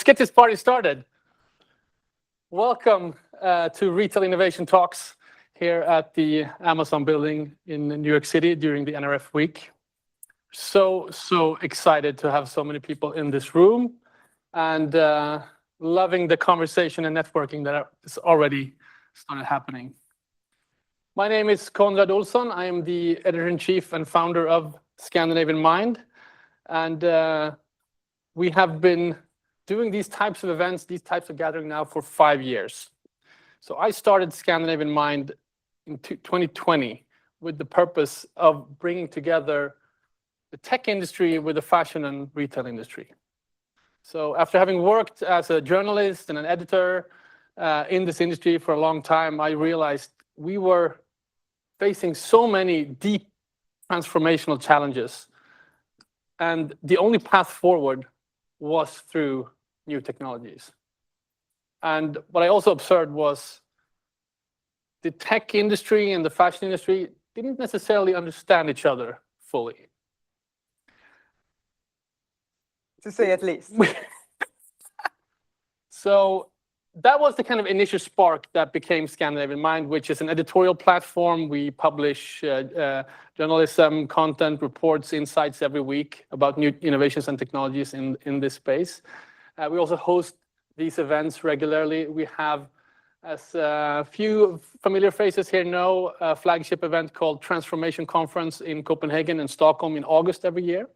get this party started. Welcome to Retail Innovation Talks here at the Amazon building in New York City during the NRF week. So excited to have so many people in this room and loving the conversation and networking that is already started happening. My name is Konrad Olsson. I am the editor-in-chief and founder of Scandinavian MIND. And we have been doing these types of events, these types of gatherings now for 5 years. So I started Scandinavian MIND in 2020 with the purpose of bringing together the tech industry with the fashion and retail industry. So after having worked as a journalist and an editor in this industry for a long time, I realized we were facing so many deep transformational challenges. And the only path forward was through new technologies. And what I also observed was the tech industry and the fashion industry didn't necessarily understand each other fully. To say at least. So that was the kind of initial spark that became Scandinavian MIND, which is an editorial platform. We publish journalism, content, reports, insights every week about new innovations and technologies in this space. We also host these events regularly. We have, as a few familiar faces here know, a flagship event called Transformation Conference in Copenhagen and Stockholm in August every year.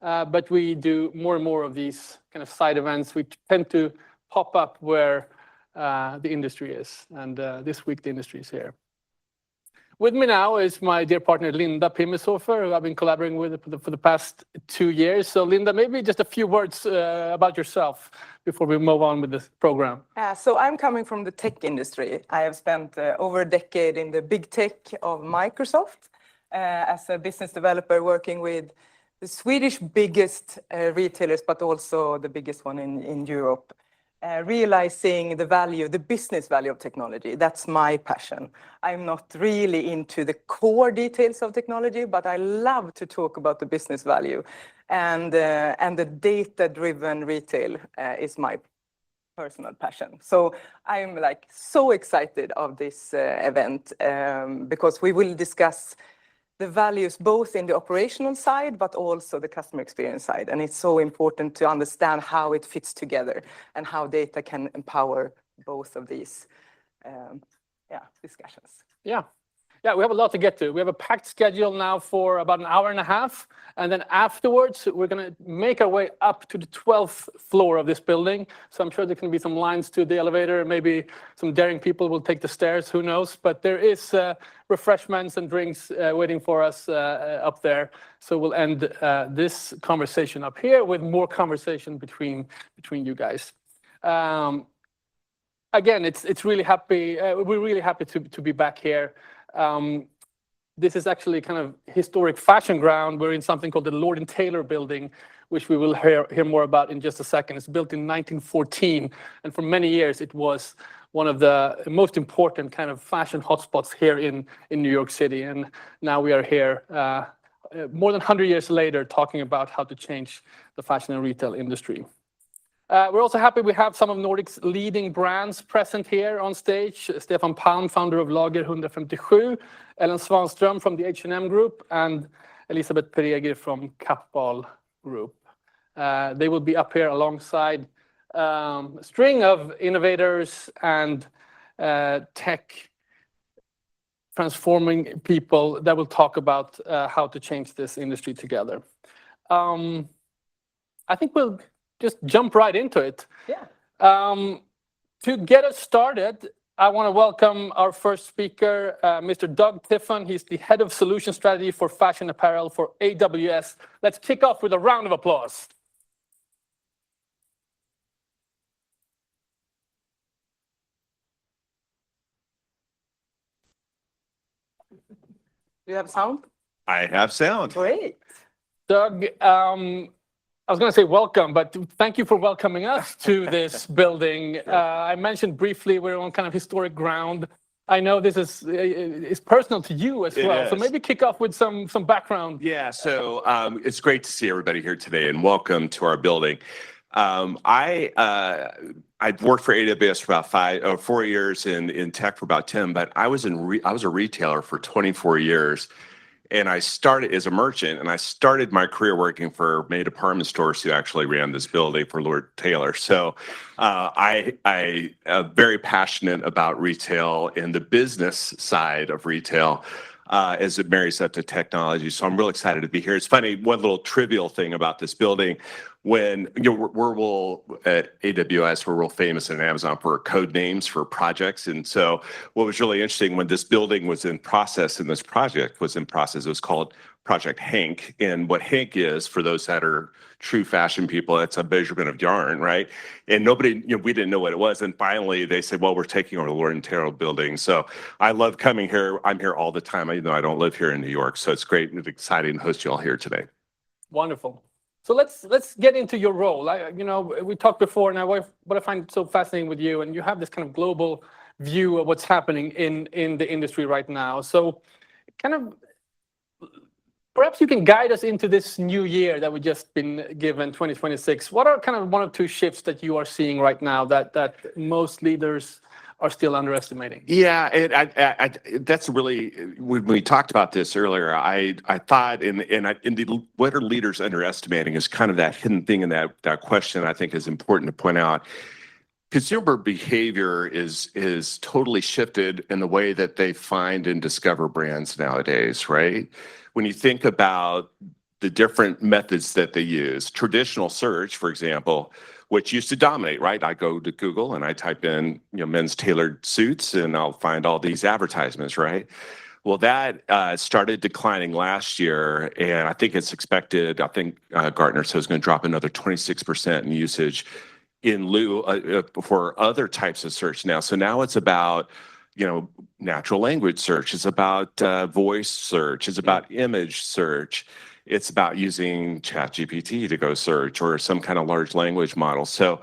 But we do more and more of these kind of side events. We tend to pop up where the industry is. And this week, the industry is here. With me now is my dear partner, Linda Pimmershofer, who I've been collaborating with for the past 2 years. So Linda, maybe just a few words about yourself before we move on with this program. So I'm coming from the tech industry. I have spent over a decade in the big tech of Microsoft as a business developer working with the Swedish biggest retailers, but also the biggest one in Europe. Realizing the value, the business value of technology. That's my passion. I'm not really into the core details of technology, but I love to talk about the business value. And the data-driven retail is my personal passion. So I'm like so excited of this event because we will discuss the values both in the operational side, but also the customer experience side. And it's so important to understand how it fits together and how data can empower both of these discussions. Yeah, we have a lot to get to. We have a packed schedule now for about an hour and a half. And then afterwards, we're going to make our way up to the 12th floor of this building. So I'm sure there can be some lines to the elevator. Maybe some daring people will take the stairs, who knows. But there is refreshments and drinks waiting for us up there. So we'll end this conversation up here with more conversation between you guys. Again, it's really happy. We're really happy to be back here. This is actually kind of historic fashion ground. We're in something called the Lord & Taylor building, which we will hear more about in just a second. It's built in 1914, and for many years it was one of the most important kind of fashion hotspots here in New York City. And now we are here more than 100 years later talking about how to change the fashion and retail industry. We're also happy we have some of Nordic's leading brands present here on stage. Stefan Palm, founder of Lager 157, Ellen Svanström from the H&M Group, and Elisabeth Pereger from Kappahl Group. They will be up here alongside a string of innovators and tech transforming people that will talk about how to change this industry together. I think we'll just jump right into it. Yeah. To get us started, I want to welcome our first speaker, Mr. Doug Tiffin. He's the head of solution strategy for fashion apparel for AWS. Let's kick off with a round of applause. Do you have sound? I have sound. Great. Doug, I was going to say welcome, but thank you for welcoming us to this building. I mentioned briefly we're on kind of historic ground. I know this is personal to you as well. So maybe kick off with some background. Yeah, so it's great to see everybody here today and welcome to our building. I'd worked for AWS for about 4 years in tech for about 10, but I was a retailer for 24 years. And I started as a merchant, and I started my career working for many department stores who actually ran this building for Lord Taylor. So I am very passionate about retail and the business side of retail as it marries up to technology. So I'm real excited to be here. It's funny, one little trivial thing about this building. When we're at AWS, we're real famous in Amazon for code names for projects. And so what was really interesting when this building was in process and this project was in process, it was called Project Hank. And what Hank is, for those that are true fashion people, it's a measurement of yarn, right? And nobody, we didn't know what it was. And finally they said, well, we're taking over the Lord & Taylor building. So I love coming here. I'm here all the time, even though I don't live here in New York. So it's great and exciting to host you all here today. Wonderful. So let's get into your role. We talked before, and what I find so fascinating with you, and you have this kind of global view of what's happening in the industry right now. So kind of perhaps you can guide us into this new year that we've just been given, 2026. What are kind of one or two shifts that you are seeing right now that most leaders are still underestimating? Yeah, that's really, when we talked about this earlier, I thought what are leaders underestimating is kind of that hidden thing in that question I think is important to point out. Consumer behavior is totally shifted in the way that they find and discover brands nowadays, right? When you think about the different methods that they use, traditional search, for example, which used to dominate, right? I go to Google and I type in, men's tailored suits, and I'll find all these advertisements, right? Well, that started declining last year, and I think it's expected. I think Gartner says it's going to drop another 26% in usage in lieu for other types of search now. So now it's about natural language search. It's about voice search. It's about image search. It's about using ChatGPT to go search or some kind of large language model. So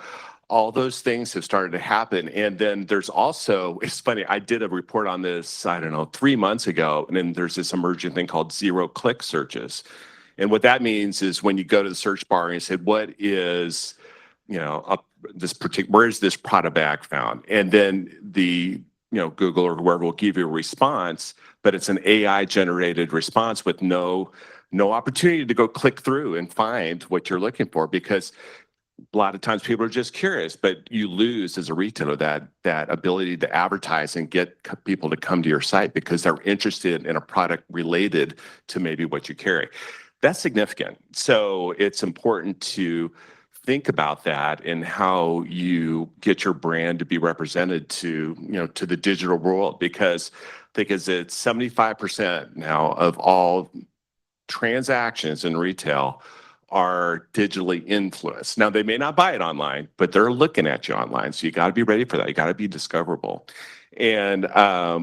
all those things have started to happen. And then there's also, it's funny, I did a report on this, 3 months ago, and then there's this emerging thing called zero-click searches. And what that means is when you go to the search bar and you say, what is, where is this product bag found? And then the Google or whoever will give you a response, but it's an AI-generated response with no opportunity to go click through and find what you're looking for, because a lot of times people are just curious, but you lose as a retailer that ability to advertise and get people to come to your site because they're interested in a product related to maybe what you carry. That's significant. So it's important to think about that and how you get your brand to be represented to the digital world, because I think it's 75% now of all transactions in retail are digitally influenced. Now, they may not buy it online, but they're looking at you online. So you got to be ready for that. You got to be discoverable. And I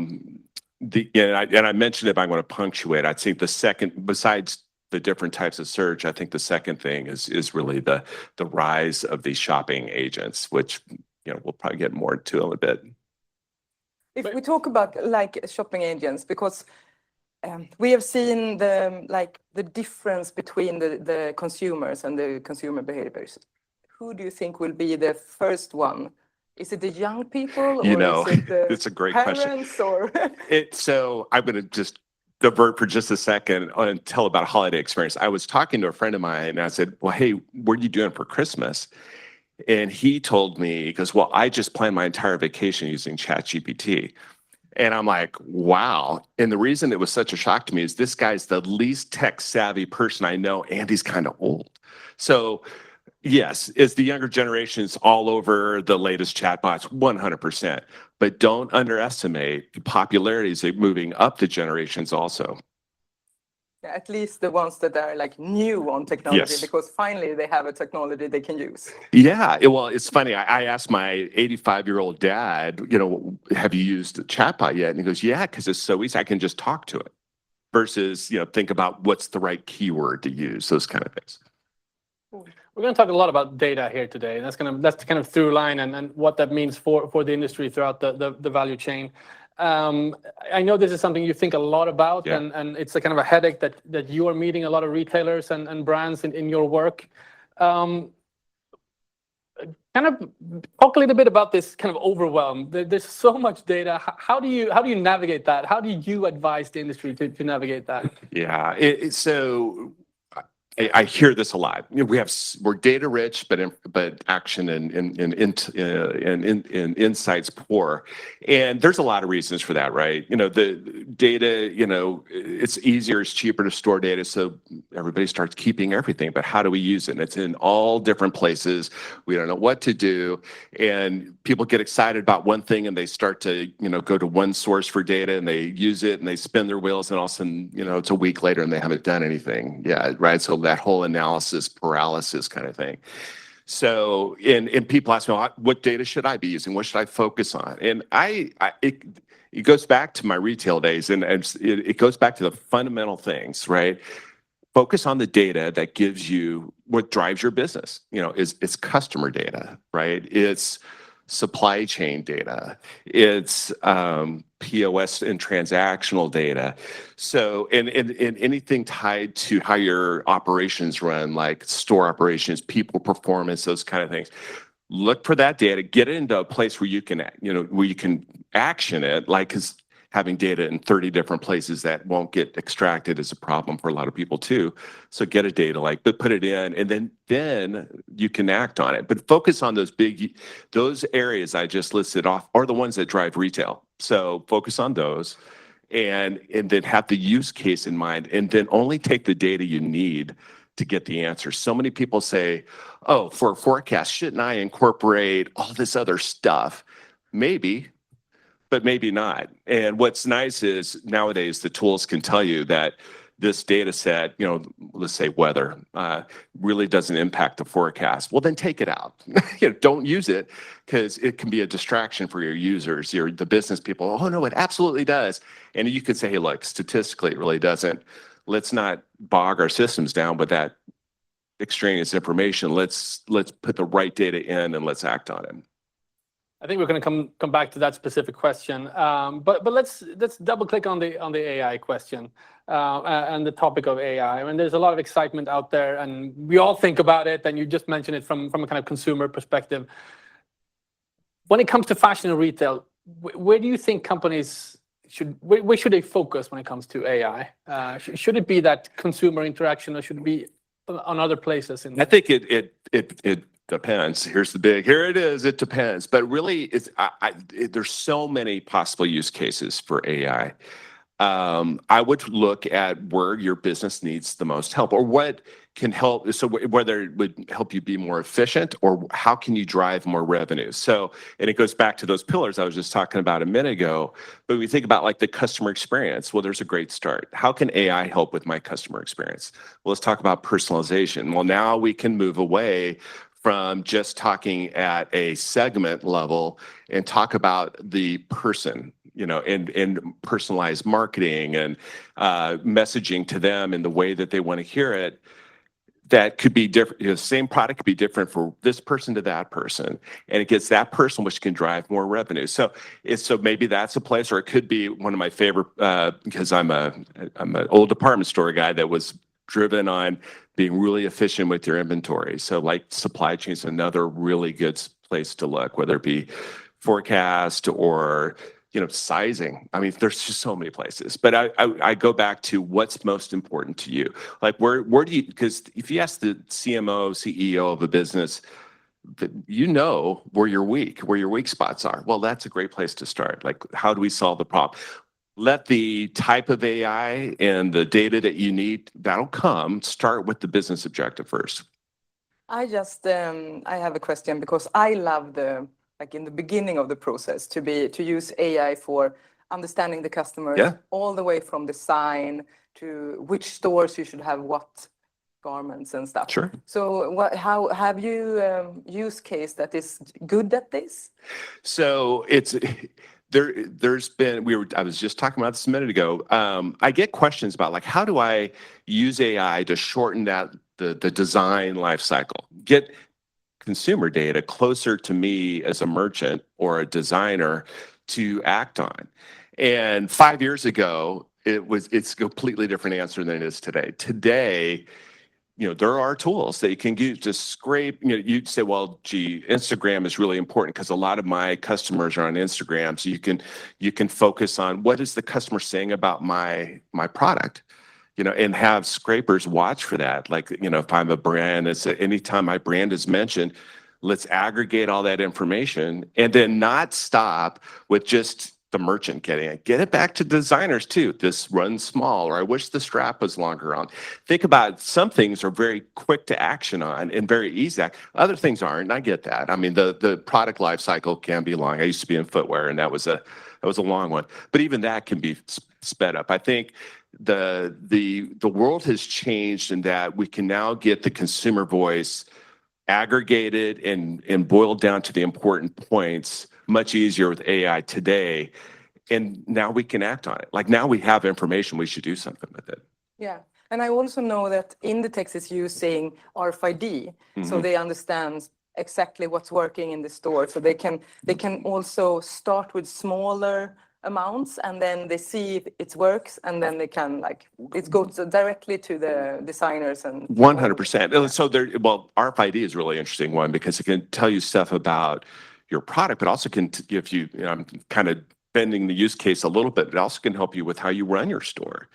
mentioned, if I'm going to punctuate, I think the second, besides the different types of search, I think the second thing is really the rise of these shopping agents, which we'll probably get more into in a bit. If we talk about like shopping agents, because we have seen the difference between the consumers and the consumer behaviors. Who do you think will be the first one? Is it the young people, or is it the it's a great parents, question. So I'm going to just divert for just a second and tell about a holiday experience. I was talking to a friend of mine and I said, well, hey, what are you doing for Christmas? And he told me, he goes, well, I just planned my entire vacation using ChatGPT. And I'm like, wow. And the reason it was such a shock to me is this guy's the least tech savvy person I know, and he's kind of old. So yes, it's the younger generations all over the latest chatbots, 100%. But don't underestimate the popularities of moving up the generations also. At least the ones that are like new on technology, Yes. Because finally they have a technology they can use. Yeah, well, it's funny. I asked my 85-year-old dad, have you used a chatbot yet? And he goes, yeah, because it's so easy. I can just talk to it. Versus, think about what's the right keyword to use, those kind of things. We're going to talk a lot about data here today. That's the kind of through line and what that means for the industry throughout the value chain. I know this is something you think a lot about, yeah. and it's a kind of a headache that you are meeting a lot of retailers and brands in your work. kind of talk a little bit about this kind of overwhelm. There's so much data. How do you navigate that? How do you advise the industry to navigate that? Yeah. So I hear this a lot. We're data rich, but action and insights poor, and there's a lot of reasons for that, right? The data. It's easier, it's cheaper to store data, so everybody starts keeping everything. But how do we use it? And it's in all different places. We don't know what to do, and people get excited about one thing, and they start to go to one source for data, and they use it, and they spin their wheels, and all of a sudden, it's a week later, and they haven't done anything. Yeah, right. So that whole analysis paralysis kind of thing. So, and people ask me, what data should I be using? What should I focus on? And it goes back to my retail days, and it goes back to the fundamental things, right? Focus on the data that gives you what drives your business. It's customer data, right? It's supply chain data. It's POS and transactional data. So, and anything tied to how your operations run, like store operations, people performance, those kind of things. Look for that data, get it into a place where you can, where you can action it, like, because having data in 30 different places that won't get extracted is a problem for a lot of people too. So get a data lake, but put it in, and then you can act on it. But focus on those areas I just listed off are the ones that drive retail. So focus on those, and then have the use case in mind, and then only take the data you need to get the answer. So many people say, oh, for a forecast, shouldn't I incorporate all this other stuff? Maybe, but maybe not. And what's nice is nowadays the tools can tell you that this data set, let's say weather, really doesn't impact the forecast. Well, then take it out. Don't use it, because it can be a distraction for your users, the business people. Oh no, it absolutely does. And you could say, hey, look, statistically, it really doesn't. Let's not bog our systems down with that extraneous information. Let's put the right data in, and let's act on it. I think we're going to come back to that specific question, but let's double click on the AI question and the topic of AI. I mean, there's a lot of excitement out there, and we all think about it. And you just mentioned it from a kind of consumer perspective. When it comes to fashion and retail, where do you think companies where should they focus when it comes to AI? Should it be that consumer interaction, or should it be on other places? I think it depends. Here it is. It depends. But really, there's so many possible use cases for AI. I would look at where your business needs the most help, or what can help. So whether it would help you be more efficient, or how can you drive more revenue. So, and it goes back to those pillars I was just talking about a minute ago. But we think about like the customer experience. Well, there's a great start. How can AI help with my customer experience? Well, let's talk about personalization. Well, now we can move away from just talking at a segment level and talk about the person, and personalized marketing and messaging to them in the way that they want to hear it. That could be different. Same product could be different for this person to that person, and it gets that person, which can drive more revenue. So maybe that's a place, or it could be one of my favorite, because I'm an old department store guy that was driven on being really efficient with your inventory. So like supply chain is another really good place to look, whether it be forecast or sizing. I mean, there's just so many places. But I go back to what's most important to you. Like where do you? Because if you ask the CMO, CEO of a business, where your weak spots are. Well, that's a great place to start. Like, how do we solve the problem? Let the type of AI and the data that you need, that'll come. Start with the business objective first. I have a question, because I love in the beginning of the process to use AI for understanding the customers, all the way from design to which stores you should have what garments and stuff. Sure. So how have you use case that is good at this? So there's been, I was just talking about this a minute ago. I get questions about like, how do I use AI to shorten the design life cycle, get consumer data closer to me as a merchant or a designer to act on. And 5 years ago, it's a completely different answer than it is today. Today, there are tools that you can use to scrape. You'd say, well, gee, Instagram is really important because a lot of my customers are on Instagram. So you can focus on what is the customer saying about my product, and have scrapers watch for that. Like, if I'm a brand, it's anytime my brand is mentioned, let's aggregate all that information and then not stop with just the merchant getting it. Get it back to designers too. This runs small, or I wish the strap was longer on. Think about some things are very quick to action on and very easy. Other things aren't. And I get that. I mean, the product life cycle can be long. I used to be in footwear, and that was a long one. But even that can be sped up. I think the world has changed in that we can now get the consumer voice aggregated and boiled down to the important points much easier with AI today. And now we can act on it. Like, now we have information, we should do something with it. Yeah. And I also know that Inditex is using RFID, so they understand exactly what's working in the store. So they can also start with smaller amounts, and then they see if it works, and then they can it goes directly to the designers. And 100%. So RFID is a really interesting one because it can tell you stuff about your product, but also can give you, I'm kind of bending the use case a little bit, it also can help you with how you run your store.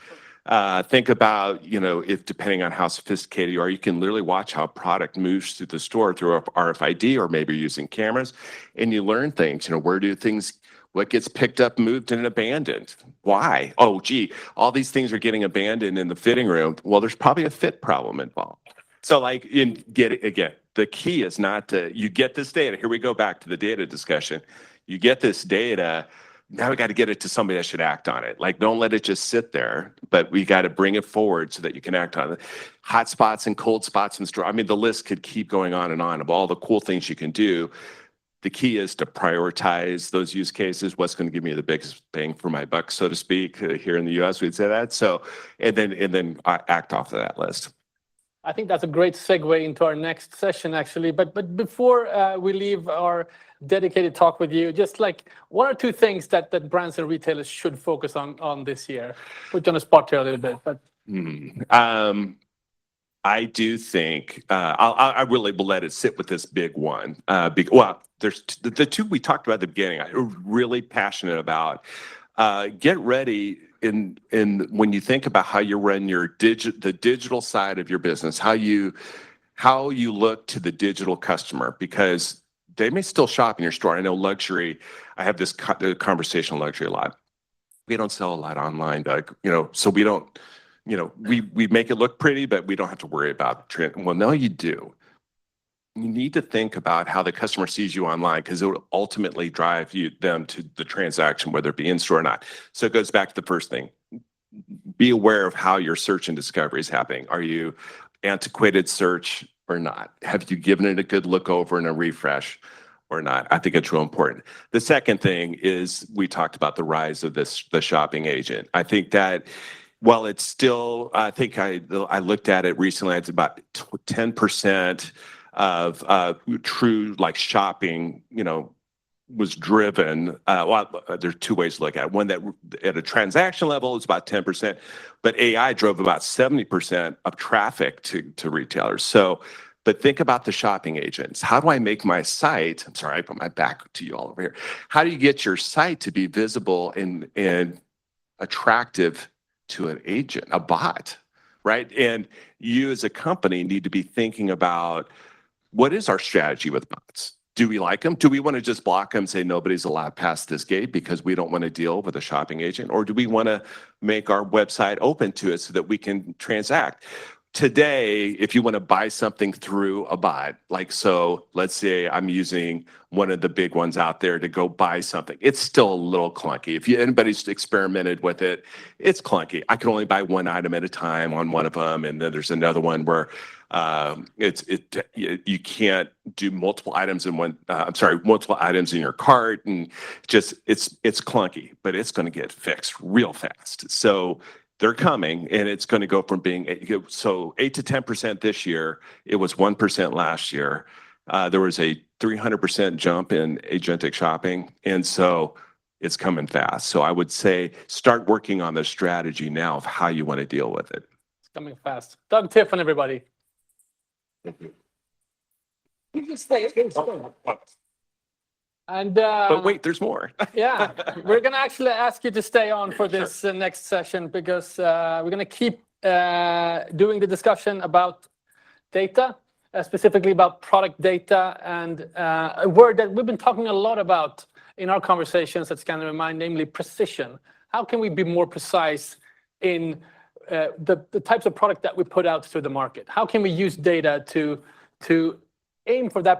Think about, if depending on how sophisticated you are, you can literally watch how a product moves through the store through RFID, or maybe using cameras, and you learn things. What gets picked up, moved, and abandoned? Why? Oh, gee, all these things are getting abandoned in the fitting room. Well, there's probably a fit problem involved. So the key is not to, you get this data. Here we go back to the data discussion. You get this data. Now we got to get it to somebody that should act on it. Like, don't let it just sit there, but we got to bring it forward so that you can act on it. Hot spots and cold spots in the store. I mean, the list could keep going on and on of all the cool things you can do. The key is to prioritize those use cases. What's going to give me the biggest bang for my buck, so to speak? Here in the US, we'd say that. So, and then act off of that list. I think that's a great segue into our next session, actually. But before we leave our dedicated talk with you, just like one or two things that brands and retailers should focus on this year. Put you on the spot here a little bit, but. I do think I really will let it sit with this big one. There's the two we talked about at the beginning. I'm really passionate about. Get ready in when you think about how you run the digital side of your business, how you look to the digital customer, because they may still shop in your store. I know luxury. I have this conversation on luxury a lot. We don't sell a lot online, Doug. So we don't. We make it look pretty, but we don't have to worry about trend. Well, no, you do. You need to think about how the customer sees you online, because it will ultimately drive them to the transaction, whether it be in store or not. So it goes back to the first thing. Be aware of how your search and discovery is happening. Are you antiquated search or not? Have you given it a good look over and a refresh or not? I think it's real important. The second thing is, we talked about the rise of the shopping agent. I think that while it's still, I think I looked at it recently, it's about 10% of true shopping, was driven. There's two ways to look at it. One, that at a transaction level is about 10%, but AI drove about 70% of traffic to retailers. So, but think about the shopping agents. How do I make my site? I'm sorry, I put my back to you all over here. How do you get your site to be visible and attractive to an agent, a bot, right? And you as a company need to be thinking about, what is our strategy with bots? Do we like them? Do we want to just block them, say nobody's allowed past this gate because we don't want to deal with a shopping agent? Or do we want to make our website open to it so that we can transact? Today, if you want to buy something through a bot, so let's say I'm using one of the big ones out there to go buy something. It's still a little clunky. If anybody's experimented with it, it's clunky. I can only buy one item at a time on one of them. And then there's another one where you can't do multiple items in multiple items in your cart. And just, it's clunky, but it's going to get fixed real fast. So they're coming, and it's going to go from being 8 to 10% this year. It was 1% last year. There was a 300% jump in agentic shopping, and so it's coming fast. So I would say start working on the strategy now of how you want to deal with it. It's coming fast. Doug, Tiffin, everybody. You can stay. And But wait, there's more. yeah, we're going to actually ask you to stay on for this next session because we're going to keep doing the discussion about data, specifically about product data, and a word that we've been talking a lot about in our conversations at Scandinavian MIND, namely precision. How can we be more precise in the types of product that we put out to the market? How can we use data to aim for that